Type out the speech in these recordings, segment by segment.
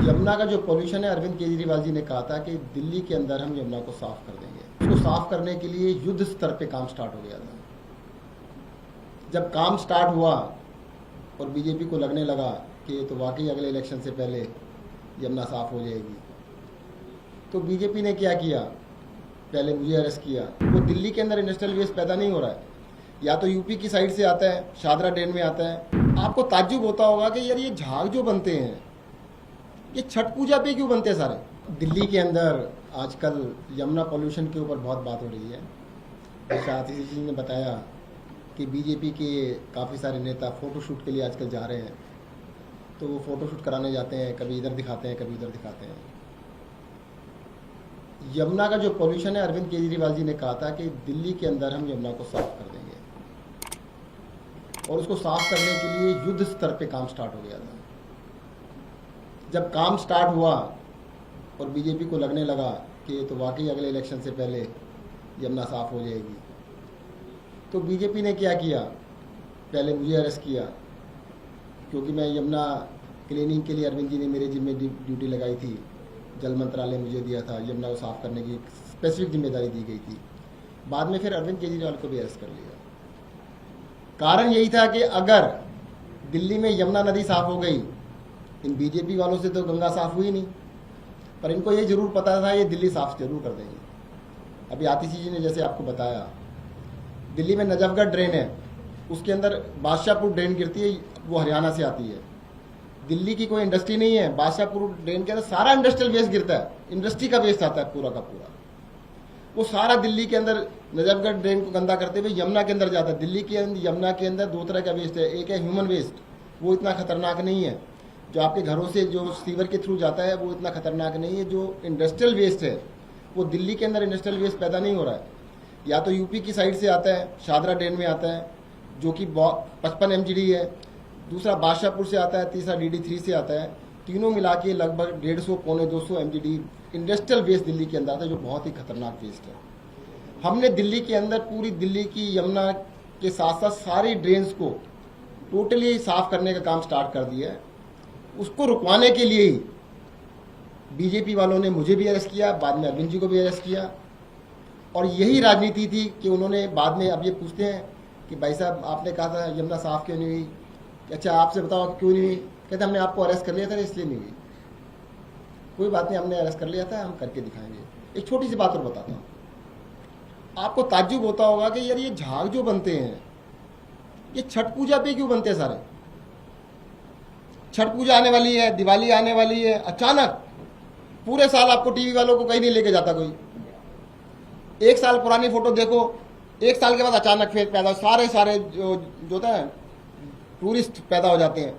यमुना का जो पॉल्यूशन है, अरविंद केजरीवाल जी ने कहा था कि दिल्ली के अंदर हम यमुना को साफ कर देंगे। उसको साफ करने के लिए युद्ध स्तर पे काम स्टार्ट हो गया था। जब काम स्टार्ट हुआ और बीजेपी को लगने लगा कि तो वाकई अगले इलेक्शन से पहले यमुना साफ हो जाएगी, तो बीजेपी ने क्या किया, पहले मुझे अरेस्ट किया। वो दिल्ली के अंदर इंडस्ट्रियल वेस्ट पैदा नहीं हो रहा है, या तो यूपी की साइड से आता है, शादरा ड्रेन में आता है। आपको ताज्जुब होता होगा कि यार ये झाग जो बनते हैं ये छठ पूजा पे क्यों बनते हैं सारे। दिल्ली के अंदर आजकल यमुना पॉल्यूशन के ऊपर बहुत बात हो रही है। जैसे आतिशी जी ने बताया कि बीजेपी के काफ़ी सारे नेता फ़ोटोशूट के लिए आजकल जा रहे हैं, तो वो फ़ोटोशूट कराने जाते हैं, कभी इधर दिखाते हैं, कभी उधर दिखाते हैं। यमुना का जो पॉल्यूशन है, अरविंद केजरीवाल जी ने कहा था कि दिल्ली के अंदर हम यमुना को साफ कर देंगे, और उसको साफ करने के लिए युद्ध स्तर पे काम स्टार्ट हो गया था। जब काम स्टार्ट हुआ और बीजेपी को लगने लगा कि तो वाकई अगले इलेक्शन से पहले यमुना साफ हो जाएगी, तो बीजेपी ने क्या किया, पहले मुझे अरेस्ट किया, क्योंकि मैं यमुना क्लीनिंग के लिए अरविंद जी ने मेरे जिम्मे ड्यूटी लगाई थी। जल मंत्रालय मुझे दिया था, यमुना को साफ करने की स्पेसिफिक जिम्मेदारी दी गई थी। बाद में फिर अरविंद केजरीवाल को भी अरेस्ट कर लिया। कारण यही था कि अगर दिल्ली में यमुना नदी साफ हो गई, इन बीजेपी वालों से तो गंगा साफ हुई नहीं, पर इनको ये जरूर पता था ये दिल्ली साफ जरूर कर देंगे। अभी आतिशी जी ने जैसे आपको बताया, दिल्ली में नजफगढ़ ड्रेन है, उसके अंदर बादशाहपुर ड्रेन गिरती है, वो हरियाणा से आती है। दिल्ली की कोई इंडस्ट्री नहीं है, बादशाहपुर ड्रेन के अंदर सारा इंडस्ट्रियल वेस्ट गिरता है, इंडस्ट्री का वेस्ट आता है पूरा का पूरा। वो सारा दिल्ली के अंदर नजफगढ़ ड्रेन को गंदा करते हुए यमुना के अंदर जाता है। दिल्ली के अंदर यमुना के अंदर दो तरह का वेस्ट है, एक है ह्यूमन वेस्ट, वो इतना खतरनाक नहीं है, जो आपके घरों से जो सीवर के थ्रू जाता है वो इतना खतरनाक नहीं है। जो इंडस्ट्रियल वेस्ट है, वो दिल्ली के अंदर इंडस्ट्रियल वेस्ट पैदा नहीं हो रहा है, या तो यूपी की साइड से आता है, शादरा ड्रेन में आता है जो कि 55 MGD है, दूसरा बादशाहपुर से आता है, तीसरा DD3 से आता है। तीनों मिला के लगभग 150 पौने 200 MGD इंडस्ट्रियल वेस्ट दिल्ली के अंदर आता है, जो बहुत ही खतरनाक वेस्ट है। हमने दिल्ली के अंदर पूरी दिल्ली की यमुना के साथ साथ सारी ड्रेन्स को टोटली साफ करने का काम स्टार्ट कर दिया है। उसको रुकवाने के लिए ही बीजेपी वालों ने मुझे भी अरेस्ट किया, बाद में अरविंद जी को भी अरेस्ट किया, और यही राजनीति थी कि उन्होंने बाद में, अब ये पूछते हैं कि भाई साहब आपने कहा था यमुना साफ क्यों नहीं हुई, अच्छा आपसे बताओ क्यों नहीं हुई, कहते हमने आपको अरेस्ट कर लिया था इसलिए नहीं हुई। कोई बात नहीं, हमने अरेस्ट कर लिया था, हम करके दिखाएंगे। एक छोटी सी बात और बताता हूँ, आपको ताज्जुब होता होगा कि यार ये झाग जो बनते हैं ये छठ पूजा पे क्यों बनते हैं सारे। छठ पूजा आने वाली है, दिवाली आने वाली है, अचानक पूरे साल आपको टीवी वालों को कहीं नहीं लेके जाता कोई। एक साल पुरानी फोटो देखो, एक साल के बाद अचानक फिर पैदा, सारे जो होता है टूरिस्ट पैदा हो जाते हैं,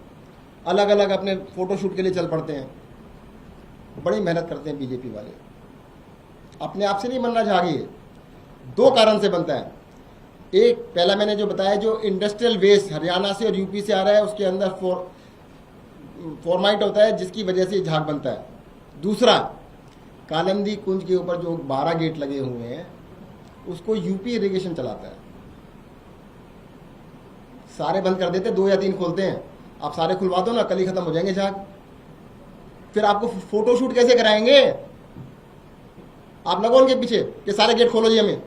अलग अलग अपने फोटोशूट के लिए चल पड़ते हैं। बड़ी मेहनत करते हैं बीजेपी वाले, अपने आप से नहीं बनना झागी है। दो कारण से बनता है, एक पहला मैंने जो बताया, जो इंडस्ट्रियल वेस्ट हरियाणा से और यूपी से आ रहा है, उसके अंदर फॉर्माइट होता है, जिसकी वजह से झाग बनता है। दूसरा, कालिंदी कुंज के ऊपर जो 12 गेट लगे हुए हैं, उसको यूपी इरिगेशन चलाता है। सारे बंद कर देते, 2 या 3 खोलते हैं। आप सारे खुलवा दो ना, कल ही खत्म हो जाएंगे झाग। फिर आपको फोटोशूट कैसे कराएंगे, आप लगो उनके पीछे कि सारे गेट खोलो जी, हमें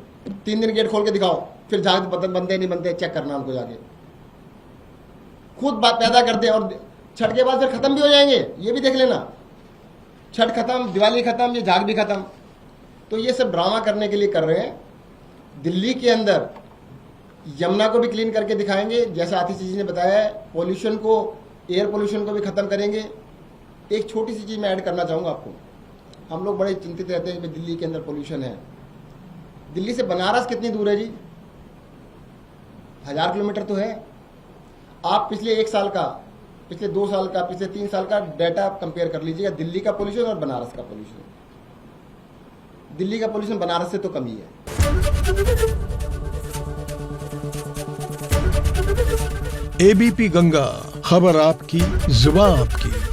3 दिन गेट खोल के दिखाओ, फिर झाग बनते नहीं बनते चेक करना उनको जाके। खुद बात पैदा करते हैं, और छठ के बाद फिर खत्म भी हो जाएंगे, ये भी देख लेना। छठ खत्म, दिवाली खत्म, ये झाग भी खत्म। तो ये सब ड्रामा करने के लिए कर रहे हैं। दिल्ली के अंदर यमुना को भी क्लीन करके दिखाएंगे, जैसा आतिशी जी ने बताया, पॉल्यूशन को, एयर पॉल्यूशन को भी खत्म करेंगे। एक छोटी सी चीज मैं ऐड करना चाहूंगा आपको, हम लोग बड़े चिंतित रहते हैं कि दिल्ली के अंदर पॉल्यूशन है। दिल्ली से बनारस कितनी दूर है जी, 1000 किलोमीटर तो है। आप पिछले 1 साल का, पिछले 2 साल का, पिछले 3 साल का डाटा कंपेयर कर लीजिएगा, दिल्ली का पोल्यूशन और बनारस का पोल्यूशन। दिल्ली का पोल्यूशन बनारस से तो कम ही है। ABP गंगा, खबर आपकी, जुबान आपकी।